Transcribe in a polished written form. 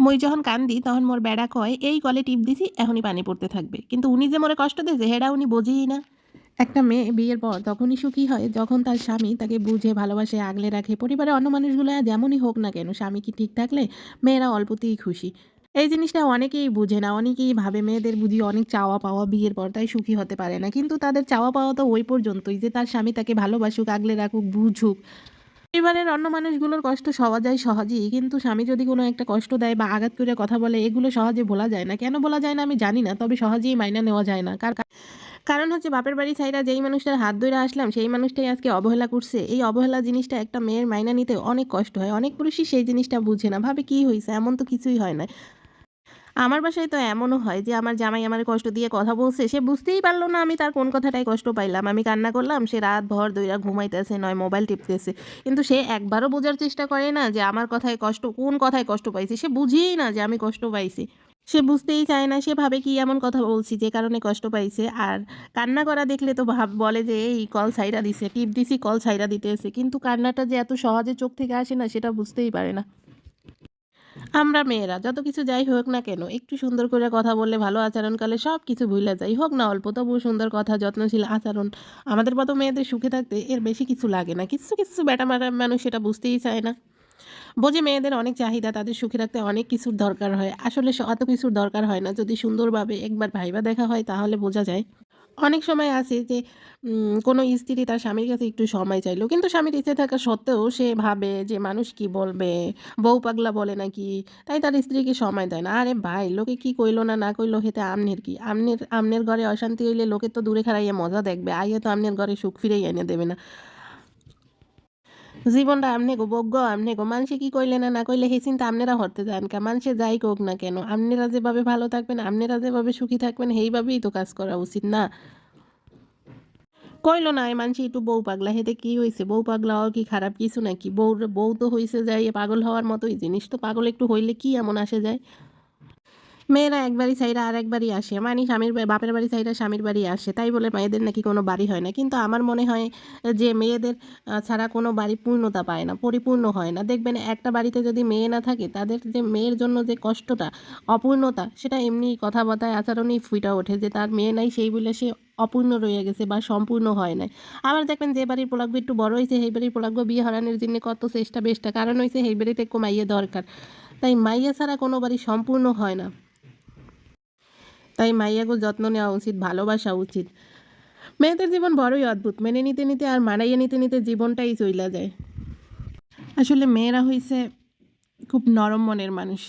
মই যখন কান্দি তখন মোর বেড়া কয় এই কলে টিপ দিছি এখনই পানি পড়তে থাকবে, কিন্তু উনি যে মোরে কষ্ট দিয়েছে হেডা উনি বোঝেই না। একটা মেয়ে বিয়ের পর তখনই সুখী হয় যখন তার স্বামী তাকে বুঝে ভালোবাসে, আগলে রাখে। পরিবারের অন্য মানুষগুলো যেমনই হোক না কেন, স্বামী কি ঠিক থাকলে মেয়েরা অল্পতেই খুশি। এই জিনিসটা অনেকেই বুঝে না, অনেকেই ভাবে মেয়েদের বুঝি অনেক চাওয়া পাওয়া বিয়ের পর তাই সুখী হতে পারে না, কিন্তু তাদের চাওয়া পাওয়া তো ওই পর্যন্তই যে তার স্বামী তাকে ভালোবাসুক, আগলে রাখুক, বুঝুক। পরিবারের অন্য মানুষগুলোর কষ্ট সওয়া যায় সহজেই, কিন্তু স্বামী যদি কোনো একটা কষ্ট দেয় বা আঘাত করে কথা বলে এগুলো সহজে ভোলা যায় না। কেন বলা যায় না আমি জানি না, তবে সহজেই মাইনা নেওয়া যায় না। কারণ হচ্ছে বাপের বাড়ি ছাইরা যেই মানুষটার হাত ধরে আসলাম সেই মানুষটাই আজকে অবহেলা করছে। এই অবহেলা জিনিসটা একটা মেয়ের মাইনা নিতে অনেক কষ্ট হয়। অনেক পুরুষই সেই জিনিসটা বুঝে না, ভাবে কি হয়েছে, এমন তো কিছুই হয় না। আমার বাসায় তো এমনও হয় যে আমার জামাই আমার কষ্ট দিয়ে কথা বলছে, সে বুঝতেই পারলো না আমি তার কোন কথাটায় কষ্ট পাইলাম। আমি কান্না করলাম, সে রাত ভর দইরা ঘুমাইতেছে, নয় মোবাইল টিপতেছে, কিন্তু সে একবারও বোঝার চেষ্টা করে না যে আমার কথায় কষ্ট, কোন কথায় কষ্ট পাইছি। সে বুঝেই না যে আমি কষ্ট পাইছি, সে বুঝতেই চায় না। সে ভাবে কি এমন কথা বলছি যে কারণে কষ্ট পাইছে। আর কান্না করা দেখলে তো বলে যে এই কল ছাইরা দিছে, টিপ দিছি কল ছাইরা দিতেছে, কিন্তু কান্নাটা যে এত সহজে চোখ থেকে আসে না সেটা বুঝতেই পারে না। আমরা মেয়েরা যত কিছু যাই হোক না কেন একটু সুন্দর করে কথা বললে, ভালো আচরণ করলে সব কিছু ভুলে যাই, হোক না অল্প, তবুও সুন্দর কথা, যত্নশীল আচরণ। আমাদের মতো মেয়েদের সুখে থাকতে এর বেশি কিছু লাগে না। কিছু কিছু বেটা মানুষ সেটা বুঝতেই চায় না। বোঝে মেয়েদের অনেক চাহিদা, তাদের সুখে রাখতে অনেক কিছুর দরকার হয়। আসলে অত কিছুর দরকার হয় না, যদি সুন্দরভাবে একবার ভাইবা দেখা হয় তাহলে বোঝা যায়। অনেক সময় আছে যে কোনো স্ত্রী তার স্বামীর কাছে একটু সময় চাইলো, কিন্তু স্বামীর ইচ্ছে থাকা সত্ত্বেও সে ভাবে যে মানুষ কি বলবে, বউ পাগলা বলে নাকি, তাই তার স্ত্রীকে সময় দেয় না। আরে ভাই, লোকে কি কইলো না না কইলো হেতে আমনের কি, আমনের আমনের ঘরে অশান্তি হইলে লোকে তো দূরে খাড়াইয়া মজা দেখবে, আইয়া তো আমনের ঘরে সুখ ফিরেই এনে দেবে না। জীবনটা আমনে গো, বগ্য আমনে গো, মানুষে কি কইলে না না কইলে হে চিন্তা আমনেরা হরতে যান কা, মানুষে যাই কোক না কেন, আমনেরা যেভাবে ভালো থাকবেন, আমনেরা যেভাবে সুখী থাকবেন সেইভাবেই তো কাজ করা উচিত না। কইলো না এই মানসি একটু বউ পাগলা, হেতে কি হইছে, বউ পাগলা হওয়া কি খারাপ কিছু নাকি? বউ তো হইছে যাই পাগল হওয়ার মতোই জিনিস, তো পাগল একটু হইলে কি এমন আসে যায়? মেয়েরা একবারই ছাইরা আরেকবারই আসে, মানে স্বামীর বাপের বাড়ি ছাইরা স্বামীর বাড়ি আসে, তাই বলে মেয়েদের নাকি কোনো বাড়ি হয় না। কিন্তু আমার মনে হয় যে মেয়েদের ছাড়া কোনো বাড়ি পূর্ণতা পায় না, পরিপূর্ণ হয় না। দেখবেন একটা বাড়িতে যদি মেয়ে না থাকে, তাদের যে মেয়ের জন্য যে কষ্টটা, অপূর্ণতা, সেটা এমনি কথাবার্তায় আচরণেই ফুইটা ওঠে যে তার মেয়ে নাই সেই বলে সে অপূর্ণ রয়ে গেছে বা সম্পূর্ণ হয় নাই। আবার দেখবেন যে বাড়ির পোলাগ্য একটু বড় হয়েছে সেই বাড়ির পোলাগ্য বিয়ে হারানোর জন্য কত চেষ্টা বেষ্টা, কারণ হয়েছে সেই বাড়িতে একটু মাইয়া দরকার। তাই মাইয়া ছাড়া কোনো বাড়ি সম্পূর্ণ হয় না। তাই মাইয়াগো যত্ন নেওয়া উচিত, ভালোবাসা উচিত। মেয়েদের জীবন বড়ই অদ্ভুত, মেনে নিতে নিতে আর মানাইয়া নিতে নিতে জীবনটাই চইলা যায়। আসলে মেয়েরা হইছে খুব নরম মনের মানুষ।